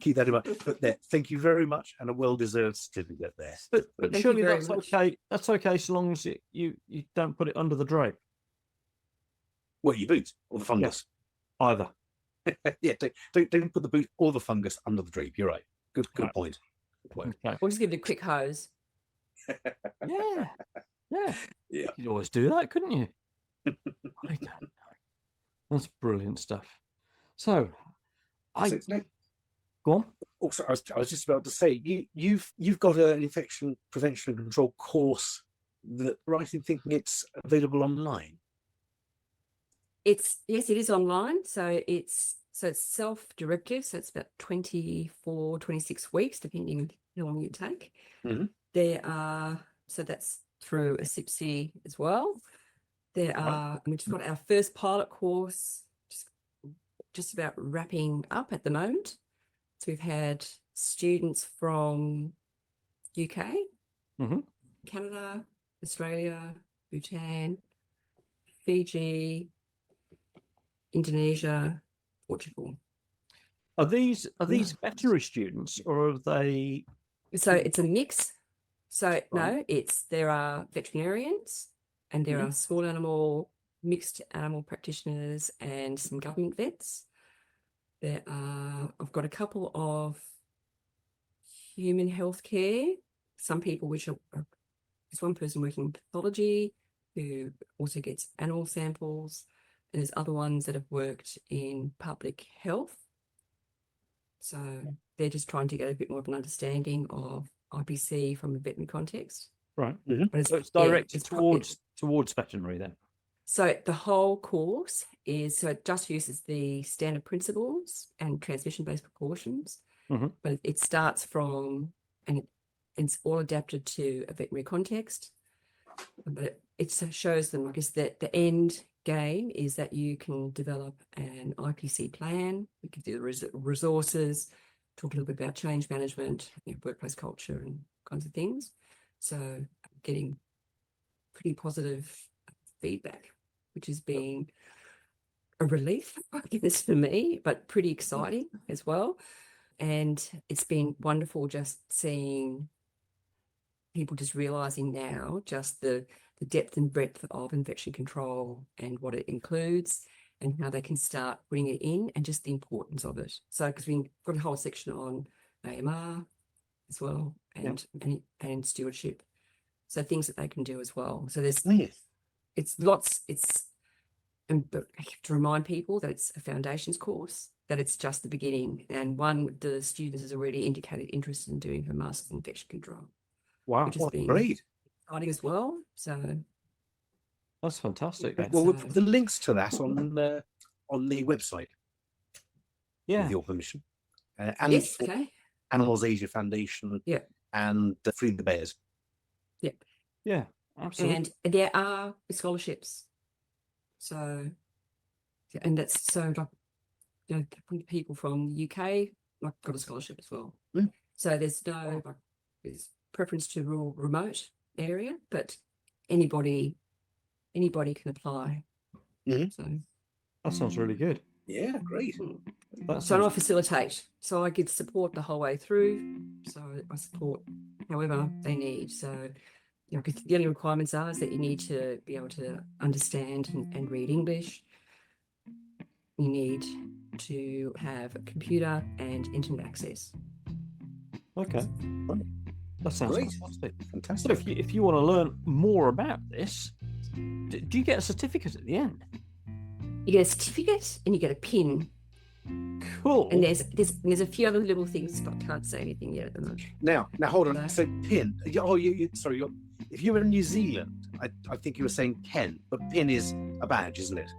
Keep that in mind. But there, thank you very much, and a well-deserved certificate there. But Thank you surely very that's much. okay. That's okay so long as you don't put it under the drape Well, your boot or the fungus. either. Yeah, don't put the boot or the fungus under the drape. You're right. Good Right. point. Good point. Okay. We'll just give it a quick hose. Yeah. Yeah. Yeah. You'd always do that, couldn't you? I don't know. That's brilliant stuff. So, So now- go on. also, I was just about to say, you've got an infection prevention and control course that, right in thinking it's available online. Yes, it is online. So it's self-directive. So it's about 24, 26 weeks, depending how long you take. Mhm. So that's through a SIPC as well. We just got our first pilot course, just about wrapping up at the moment. So we've had students from UK, Mhm. Canada, Australia, Bhutan, Fiji, Indonesia, Portugal. Are these veterinary students or are they So it's a mix. So no, there are veterinarians and there are small animal, mixed animal practitioners and some government vets. I've got a couple of human health care, some people there's one person working in pathology who also gets animal samples, and there's other ones that have worked in public health. So they're just trying to get a bit more of an understanding of IPC from a veterinary context. Right. But So it's directed towards veterinary then. So the whole course it just uses the standard principles and transmission-based precautions, but it starts from, and it's all adapted to a veterinary context. But it shows them, I guess, that the end game is that you can develop an IPC plan. We can do the resources, talk a little bit about change management, workplace culture and kinds of things. So getting pretty positive feedback, which has been a relief, I guess, for me, but pretty exciting as well. And it's been wonderful just seeing people just realising now just the depth and breadth of infection control and what it includes and how they can start putting it in and just the importance of it. So because we've got a whole section on AMR as well and stewardship. So things that they can do as well. So there's but I have to remind people that it's a foundations course, that it's just the beginning. And the students has already indicated interest in doing her master's in infection control. Wow, which has been great. Exciting as well. So that's fantastic. Well, we'll put the links to that on the website. Yeah. With your permission. And yes, okay. Animals Asia Foundation. Yeah. And Free the Bears. Yeah. Yeah, absolutely. And there are scholarships. So, and that's so like, people from the UK got a scholarship as well. Mm. So there's there's preference to rural remote area, but anybody can apply. Mm-hmm. So that sounds really good. Yeah, great. So I facilitate. So I give support the whole way through. So I support however they need. So because the only requirements is that you need to be able to understand and read English. You need to have a computer and internet access. Okay. That sounds great. Fantastic. So if you want to learn more about this, do you get a certificate at the end? You get a certificate and you get a pin. Cool. And there's a few other little things, but I can't say anything yet at the moment. Now hold on. So pin. Sorry. If you were in New Zealand, I think you were saying pen, but pin is a badge, isn't it?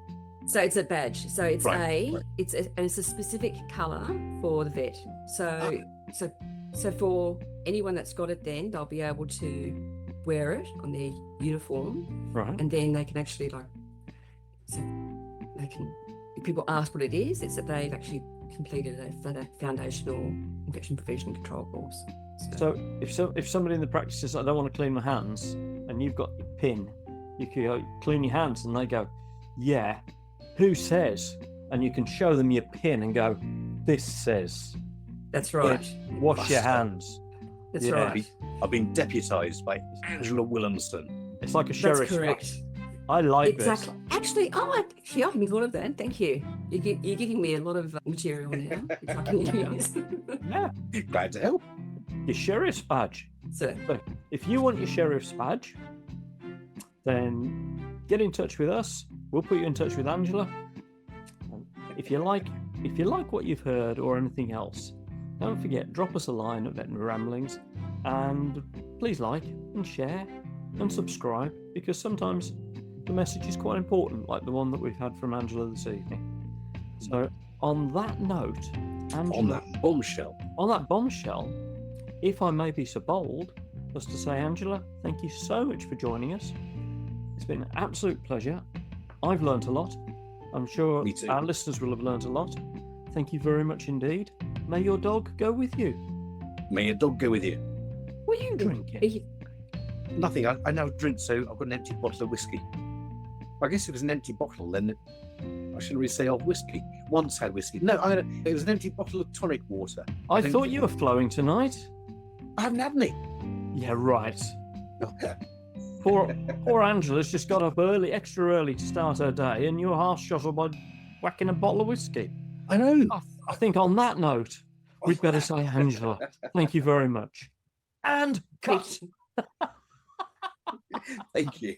So it's a badge. So it's right. It's a specific colour for the vet. So for anyone that's got it, then they'll be able to wear it on their uniform, right? And then they can actually if people ask what it is, it's that they've actually completed a foundational infection prevention and control course. So if somebody in the practice says, I don't want to clean my hands, and you've got your pin, you can go clean your hands, and they go, yeah, who says? And you can show them your pin and go, this says. That's right. Wash your hands. That's right. I've been deputised by Angela Willemsen. It's like a sheriff's That's correct. badge. I like exactly. this. Actually, I haven't thought of that. Thank you. You're giving me a lot of material now, which I can use. Yeah. Glad to help. Your sheriff's badge. So if you want your sheriff's badge, then get in touch with us. We'll put you in touch with Angela. If you like what you've heard or anything else, don't forget, drop us a line at Veterinary Ramblings, and please like and share and subscribe, because sometimes the message is quite important, like the one that we've had from Angela this evening. So on that note, Angela, on that bombshell, if I may be so bold as to say, Angela, thank you so much for joining us. It's been an absolute pleasure. I've learnt a lot. I'm sure our listeners will have learnt a lot. Thank you very much indeed. May your dog go with you. May your dog go with you. What are you drinking? Nothing. I now drink, so I've got an empty bottle of whiskey. I guess if it was an empty bottle, then I shouldn't really say whiskey. Once had whiskey. No, it was an empty bottle of tonic water. I thought you were flowing tonight. I haven't had any. Yeah, right. Okay. Poor Angela's just got up early, extra early to start her day, and you're half shot her by whacking a bottle of whiskey. I know. I think on that note, we'd better say, Angela, thank you very much. And cut. Thank you.